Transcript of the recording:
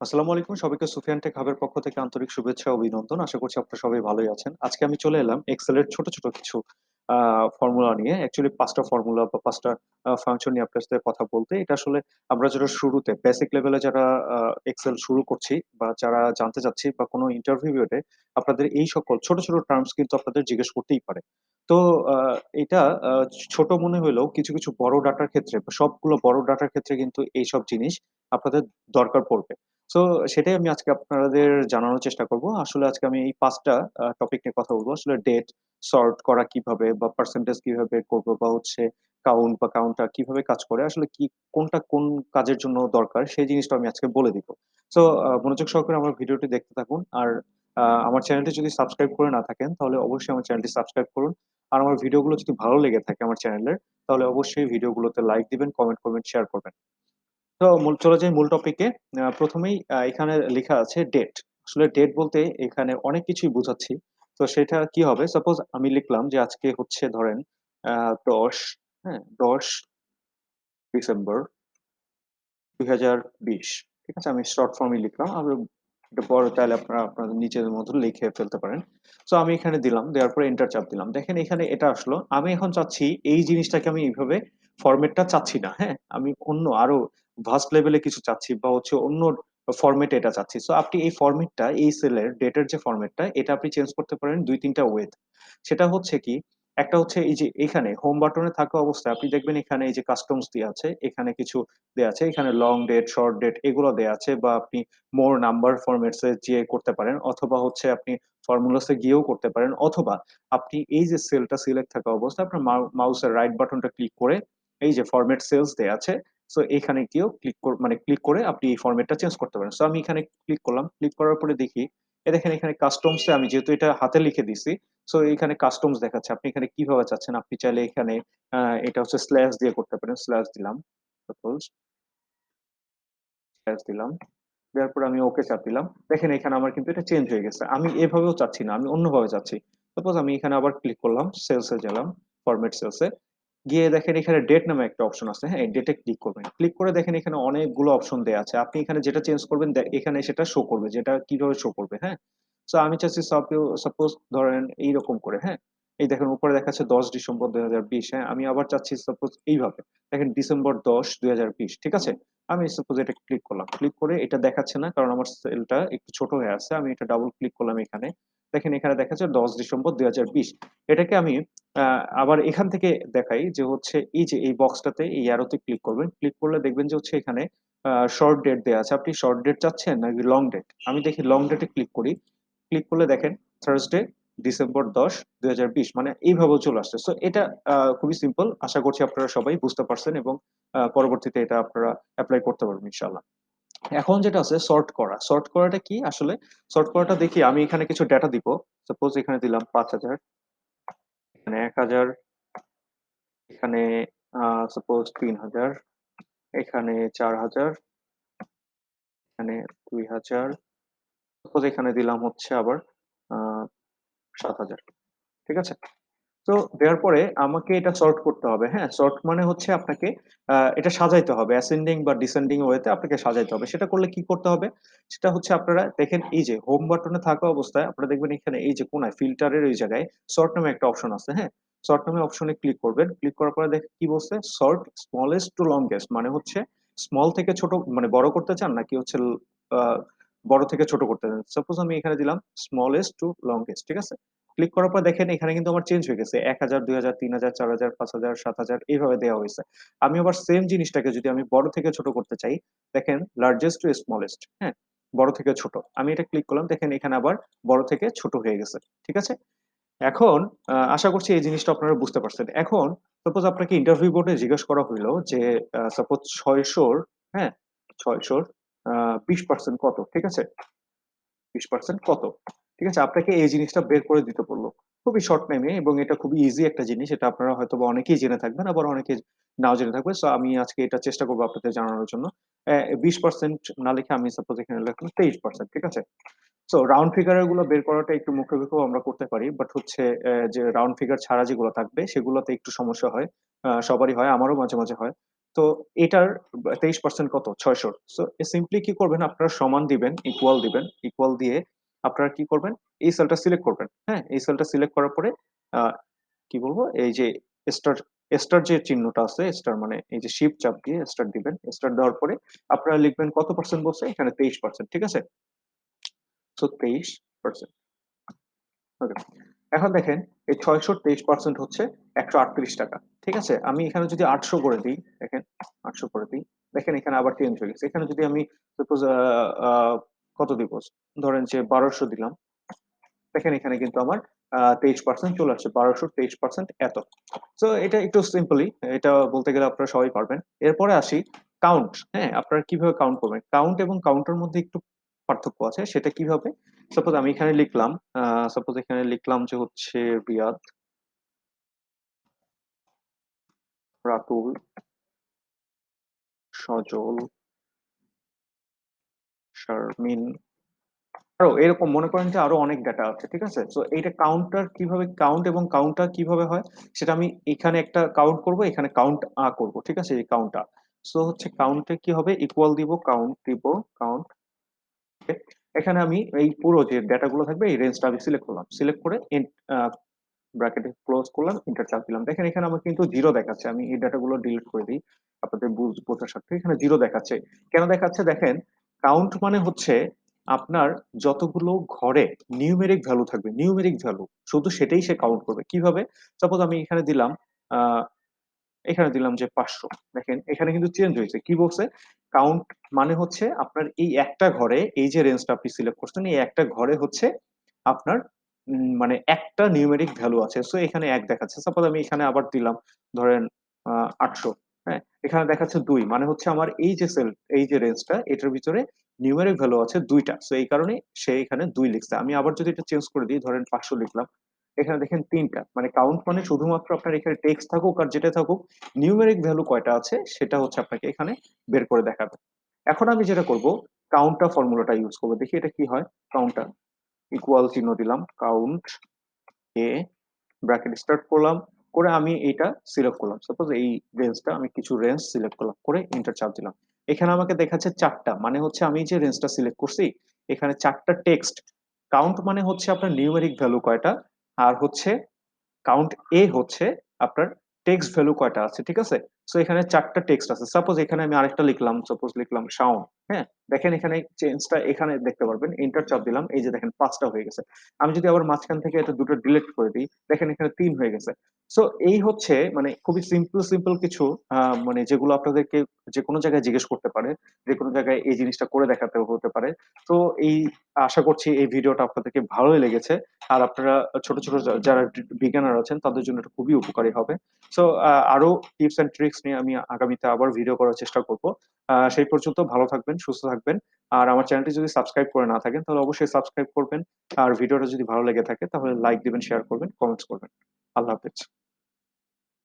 আসসালামু আলাইকুম। সবাইকে সুফিয়ান টেক হাবের পক্ষ থেকে আন্তরিক শুভেচ্ছা ও অভিনন্দন। আশা করছি আপনারা সবাই ভালোই আছেন। আজকে আমি চলে এলাম এক্সেল এর ছোট, ছোট কিছু ফর্মুলা নিয়ে। অ্যাকচুয়ালি ৫ টা ফর্মুলা বা ৫ টা ফাংশন নিয়ে আপনার সাথে কথা বলতে। এটা আসলে আমরা যারা শুরুতে বেসিক লেভেলে যারা আ এক্সেল শুরু করছি বা যারা জানতে চাচ্ছি বা কোনো ইন্টারভিউ এ আপনাদের এই সকল ছোট, ছোট টার্মস কিন্তু আপনাদের জিজ্ঞেস করতেই পারে। তো আ এটা ছোট মনে হইলেও কিছু, কিছু বড় ডাটার ক্ষেত্রে বা সবগুলো বড় ডাটার ক্ষেত্রে কিন্তু এইসব জিনিস আপনাদের দরকার পড়বে। সো সেটাই আমি আজকে আপনাদের জানানোর চেষ্টা করব। আসলে আজকে আমি এই ৫ টা টপিক নিয়ে কথা বলব। আসলে ডেট সর্ট করা কিভাবে বা পার্সেন্টেজ কিভাবে বের করব বা হচ্ছে কাউন্ট বা কাউন্টার কিভাবে কাজ করে, আসলে কি কোনটা কোন কাজের জন্য দরকার সেই জিনিসটা আমি আজকে বলে দিব। সো মনোযোগ সহকারে আমার ভিডিওটি দেখতে থাকুন। আর আমার চ্যানেলটি যদি সাবস্ক্রাইব করে না থাকেন তাহলে অবশ্যই আমার চ্যানেলটি সাবস্ক্রাইব করুন। আর আমার ভিডিওগুলো যদি ভালো লেগে থাকে আমার চ্যানেলের, তাহলে অবশ্যই ভিডিওগুলোতে লাইক দিবেন, কমেন্ট করবেন, শেয়ার করবেন। তো চলে যাই মূল টপিকে। ১ম এই এখানে লেখা আছে ডেট। আসলে ডেট বলতে এখানে অনেক কিছুই বুঝাচ্ছি। তো সেটা কি হবে? সাপোজ আমি লিখলাম যে আজকে হচ্ছে ধরেন ১০, হ্যাঁ? ১০ ডিসেম্বর ২০২০। ঠিক আছে? আমি শর্ট ফর্মে লিখলাম। আর এটা বড় চাইলে আপনারা আপনাদের নিজেদের মতো লিখে ফেলতে পারেন। সো আমি এখানে দিলাম। দেওয়ার পরে এন্টার চাপ দিলাম। দেখেন এখানে এটা আসলো। আমি এখন চাচ্ছি এই জিনিসটাকে আমি এইভাবে ফরমেটটা চাচ্ছি না। হ্যাঁ? আমি অন্য আরো ভাস্ট লেভেলে কিছু চাচ্ছি বা হচ্ছে অন্য ফরমেটে এটা চাচ্ছি। সো আপনি এই ফরমেটটা এই সেলের ডেটের যে ফরমেটটা এটা আপনি চেঞ্জ করতে পারেন ২-৩ টা ওয়েতে। সেটা হচ্ছে কি? একটা হচ্ছে এই যে এখানে হোম বাটনে থাকা অবস্থায় আপনি দেখবেন এখানে এই যে কাস্টমস দেয়া আছে। এখানে কিছু দেয়া আছে। এখানে লং ডেট, শর্ট ডেট এগুলো দেয়া আছে বা আপনি মোর নাম্বার ফরম্যাটস এ যেয়ে করতে পারেন অথবা হচ্ছে আপনি ফর্মুলাস এ গিয়েও করতে পারেন অথবা আপনি এই যে সেলটা সিলেক্ট থাকা অবস্থায় আপনার মাউসের রাইট বাটনটা ক্লিক করে এই যে ফরমেট সেলস দেয়া আছে। সো এখানে গিয়েও ক্লিক করে আপনি এই ফরমেটটা চেঞ্জ করতে পারেন। সো আমি এখানে ক্লিক করলাম। ক্লিক করার পরে দেখি দেখেন এখানে কাস্টমস এ আমি যেহেতু এটা হাতে লিখে দিছি, সো এখানে কাস্টমস দেখাচ্ছে। আপনি এখানে কিভাবে চাচ্ছেন? আপনি চাইলে এখানে আ এটা হচ্ছে স্ল্যাশ দিয়ে করতে পারেন। স্ল্যাশ দিলাম। সাপোজ স্ল্যাশ দিলাম। দেওয়ার পরে আমি ওকে চাপ দিলাম। দেখেন এখানে আমার কিন্তু এটা চেঞ্জ হয়ে গেছে। আমি এভাবেও চাচ্ছি না, আমি অন্যভাবে চাচ্ছি। সাপোজ আমি এখানে আবার ক্লিক করলাম, সেলস এ গেলাম, ফরমেট সেলস এ। গিয়ে দেখেন এখানে ডেট নামে একটা অপশন আছে, হ্যাঁ? ডেটে ক্লিক করবেন। ক্লিক করে দেখেন এখানে অনেকগুলো অপশন দেয়া আছে। আপনি এখানে যেটা চেঞ্জ করবেন এখানে সেটা শো করবে যে এটা কিভাবে শো করবে, হ্যাঁ? সো আমি চাচ্ছি সাপোজ ধরেন এইরকম করে, হ্যাঁ? এই দেখেন উপরে দেখাচ্ছে ১০ ডিসেম্বর ২০২০, হ্যাঁ? আমি আবার চাচ্ছি সাপোজ এইভাবে। দেখেন ডিসেম্বর ১০, ২০২০, ঠিক আছে? আমি সাপোজ এটা ক্লিক করলাম। ক্লিক করে এটা দেখাচ্ছে না কারণ আমার সেলটা একটু ছোট হয়ে আছে। আমি এটা ডাবল ক্লিক করলাম এখানে। দেখেন এখানে দেখাচ্ছে ১০ ডিসেম্বর ২০২০। এটাকে আমি আ আবার এখান থেকে দেখাই যে হচ্ছে এই যে এই বক্সটাতে এই অ্যারোতে ক্লিক করবেন। ক্লিক করলে দেখবেন যে হচ্ছে এখানে শর্ট ডেট দেয়া আছে। আপনি শর্ট ডেট চাচ্ছেন নাকি লং ডেট? আমি দেখি লং ডেটে ক্লিক করি। ক্লিক করলে দেখেন থার্সডে ডিসেম্বর ১০, ২০২০ মানে এইভাবেও চলে আসছে। সো এটা খুবই সিম্পল। আশা করছি আপনারা সবাই বুঝতে পারছেন এবং পরবর্তীতে এটা আপনারা এপ্লাই করতে পারবেন ইনশাআল্লাহ। এখন যেটা আছে সর্ট করা। সর্ট করাটা কি আসলে? সর্ট করাটা দেখি আমি এখানে কিছু ডেটা দিব। সাপোজ এখানে দিলাম ৫,০০০, এখানে ১,০০০, এখানে আ সাপোজ ৩,০০০, এখানে ৪,০০০, এখানে ২,০০০, সাপোজ এখানে দিলাম হচ্ছে আবার আ ৭,০০০। ঠিক আছে? তো দেওয়ার পরে আমাকে এটা সর্ট করতে হবে, হ্যাঁ? সর্ট মানে হচ্ছে আপনাকে এটা সাজাইতে হবে। অ্যাসেন্ডিং বা ডিসেন্ডিং ওয়েতে আপনাকে সাজাইতে হবে। সেটা করলে কি করতে হবে? সেটা হচ্ছে আপনারা দেখেন এই যে হোম বাটনে থাকা অবস্থায় আপনারা দেখবেন এখানে এই যে কোনায় ফিল্টারের এই জায়গায় সর্ট নামে একটা অপশন আছে, হ্যাঁ? সর্ট নামে অপশনে ক্লিক করবেন। ক্লিক করার পরে দেখেন কি বলছে? সর্ট স্মলেস্ট টু লংগেস্ট মানে হচ্ছে স্মল থেকে ছোট মানে বড় করতে চান নাকি হচ্ছে আ বড় থেকে ছোট করতে চান? সাপোজ আমি এখানে দিলাম স্মলেস্ট টু লংগেস্ট, ঠিক আছে? ক্লিক করার পর দেখেন এখানে কিন্তু আমার চেঞ্জ হয়ে গেছে। ১,০০০, ২,০০০, ৩,০০০, ৪,০০০, ৫,০০০, ৭,০০০ এইভাবে দেয়া হইছে। আমি আবার সেম জিনিসটাকে যদি আমি বড় থেকে ছোট করতে চাই, দেখেন লার্জেস্ট টু স্মলেস্ট, হ্যাঁ? বড় থেকে ছোট। আমি এটা ক্লিক করলাম, দেখেন এখানে আবার বড় থেকে ছোট হয়ে গেছে। ঠিক আছে? এখন আশা করছি এই জিনিসটা আপনারা বুঝতে পারছেন। এখন সাপোজ আপনাকে ইন্টারভিউ বোর্ডে জিজ্ঞেস করা হইলো যে সাপোজ ৬০০ র, হ্যাঁ? ৬০০ র ২০% কত? ঠিক আছে? ২০% কত? ঠিক আছে? আপনাকে এই জিনিসটা বের করে দিতে বলল। খুবই শর্ট টাইমে এবং এটা খুবই ইজি একটা জিনিস। এটা আপনারা হয়তোবা অনেকেই জেনে থাকবেন, আবার অনেকে নাও জেনে থাকবেন। সো আমি আজকে এটা চেষ্টা করব আপনাদের জানানোর জন্য। ২০% না লিখে আমি সাপোজ এখানে লিখলাম ২৩%, ঠিক আছে? সো রাউন্ড ফিগার গুলো বের করাটা একটু মুখে আমরা করতে পারি। বাট হচ্ছে যে রাউন্ড ফিগার ছাড়া যেগুলো থাকবে সেগুলোতে একটু সমস্যা হয়। সবারই হয়, আমারও মাঝে, মাঝে হয়। তো এটার 23% কত? 600। সো সিম্পলি কি করবেন? আপনারা সমান দিবেন, ইকুয়াল দিবেন। ইকুয়াল দিয়ে আপনারা কি করবেন? এই সেলটা সিলেক্ট করবেন। হ্যাঁ? এই সেলটা সিলেক্ট করার পরে আ কি বলবো? এই যে স্টার স্টার যে চিহ্নটা আছে, স্টার মানে এই যে শিফট চাপ দিয়ে স্টার দিবেন। স্টার দেওয়ার পরে আপনারা লিখবেন কত পার্সেন্ট বলছে? এখানে 23%, ঠিক আছে? সো 23%। ওকে। এখন দেখেন এই ৬০০ 23% হচ্ছে ৳১৩৮। ঠিক আছে? আমি এখানে যদি ৮০০ করে দিই, দেখেন ৮০০ করে দিই। দেখেন এখানে আবার চেঞ্জ হয়ে গেছে। এখানে যদি আমি সাপোজ আ কত দিব? ধরেন যে ১২০০ দিলাম। দেখেন এখানে কিন্তু আমার ২৩% চলে আসছে। ১২০০ ২৩% এত। সো এটা একটু সিম্পলি এটা বলতে গেলে আপনারা সবাই পারবেন। এরপরে আসি কাউন্ট, হ্যাঁ? আপনারা কিভাবে কাউন্ট করবেন? কাউন্ট এবং কাউন্টের মধ্যে একটু পার্থক্য আছে। সেটা কিভাবে? সাপোজ আমি এখানে লিখলাম, আ সাপোজ এখানে লিখলাম যে হচ্ছে রিয়াদ, রাতুল, সজল, শারমিন, আরো এরকম মনে করেন যে আরো অনেক ডাটা আছে। ঠিক আছে? সো এইটা কাউন্টার কিভাবে কাউন্ট এবং কাউন্টটা কিভাবে হয়? সেটা আমি এখানে একটা কাউন্ট করব, এখানে কাউন্ট করব। ঠিক আছে? এই কাউন্টটা। সো হচ্ছে কাউন্টে কি হবে? ইকুয়াল দিব, কাউন্ট দিব, কাউন্ট এখানে আমি এই পুরো যে ডেটা গুলো থাকবে এই রেঞ্জটা আমি সিলেক্ট করলাম। সিলেক্ট করে ব্র্যাকেটে ক্লোজ করলাম, এন্টার চাপ দিলাম। দেখেন এখানে আমার কিন্তু 0 দেখাচ্ছে। আমি এই ডেটা গুলো ডিলিট করে দিই। আপনাদের বোঝার স্বার্থে এখানে 0 দেখাচ্ছে। কেন দেখাচ্ছে দেখেন, কাউন্ট মানে হচ্ছে আপনার যতগুলো ঘরে নিউমেরিক ভ্যালু থাকবে, নিউমেরিক ভ্যালু শুধু সেটাই সে কাউন্ট করবে। কিভাবে? সাপোজ আমি এখানে দিলাম আ এখানে দিলাম যে ৫০০। দেখেন এখানে কিন্তু চেঞ্জ হয়েছে। কি বলছে? কাউন্ট মানে হচ্ছে আপনার এই একটা ঘরে এই যে রেঞ্জটা আপনি সিলেক্ট করছেন, এই একটা ঘরে হচ্ছে আপনার মানে একটা নিউমেরিক ভ্যালু আছে। সো এখানে ১ দেখাচ্ছে। সাপোজ আমি এখানে আবার দিলাম ধরেন আ ৮০০, হ্যাঁ? এখানে দেখাচ্ছে ২ মানে হচ্ছে আমার এই যে এই যে রেঞ্জটা এটার ভিতরে নিউমেরিক ভ্যালু আছে ২ টা। সো এই কারণে সে এখানে ২ লিখছে। আমি আবার যদি এটা চেঞ্জ করে দিই ধরেন ৫০০ লিখলাম। এখানে দেখেন ৩ টা। মানে কাউন্ট মানে শুধুমাত্র আপনার এখানে টেক্সট থাকুক আর যেটাই থাকুক, নিউমেরিক ভ্যালু কয়টা আছে সেটা হচ্ছে আপনাকে এখানে বের করে দেখাবে। এখন আমি যেটা করব, কাউন্টটা ফর্মুলাটা ইউস করব। দেখি এটা কি হয়? কাউন্টটা ইকুয়াল চিহ্ন দিলাম। কাউন্ট এ ব্র্যাকেট স্টার্ট করলাম। করে আমি এইটা সিলেক্ট করলাম। সাপোজ এই রেঞ্জটা আমি কিছু রেঞ্জ সিলেক্ট করলাম। করে এন্টার চাপ দিলাম। এখানে আমাকে দেখাচ্ছে ৪ টা। মানে হচ্ছে আমি যে রেঞ্জটা সিলেক্ট করছি, এখানে ৪ টা টেক্সট। কাউন্ট মানে হচ্ছে আপনার নিউমেরিক ভ্যালু কয়টা, আর হচ্ছে কাউন্ট এ হচ্ছে আপনার টেক্সট ভ্যালু কয়টা আছে, ঠিক আছে? সো এখানে ৪ টা টেক্সট আছে। সাপোজ এখানে আমি আরেকটা লিখলাম, সাপোজ লিখলাম শাওন, হ্যাঁ? দেখেন এখানে চেঞ্জটা এখানে দেখতে পারবেন। এন্টার চাপ দিলাম। এই যে দেখেন ৫ টা হয়ে গেছে। আমি যদি আবার মাঝখান থেকে এটা দুটো ডিলিট করে দিই, দেখেন এখানে ৩ হয়ে গেছে। সো এই হচ্ছে মানে খুবই সিম্পল কিছু মানে যেগুলো আপনাদেরকে যেকোনো জায়গায় জিজ্ঞেস করতে পারে। যেকোনো জায়গায় এই জিনিসটা করে দেখাতে হতে পারে। তো এই আশা করছি এই ভিডিওটা আপনাদেরকে ভালোই লেগেছে। আর আপনারা ছোট যারা বিগিনার আছেন তাদের জন্য এটা খুবই উপকারী হবে। সো আরো টিপস অ্যান্ড ট্রিকস নিয়ে আমি আগামীতে আবার ভিডিও করার চেষ্টা করব। সেই পর্যন্ত ভালো থাকবেন, সুস্থ থাকবেন। আর আমার চ্যানেলটি যদি সাবস্ক্রাইব করে না থাকেন তাহলে অবশ্যই সাবস্ক্রাইব করবেন। আর ভিডিওটা যদি ভালো লেগে থাকে তাহলে লাইক দিবেন, শেয়ার করবেন, কমেন্টস করবেন। আল্লাহ হাফেজ।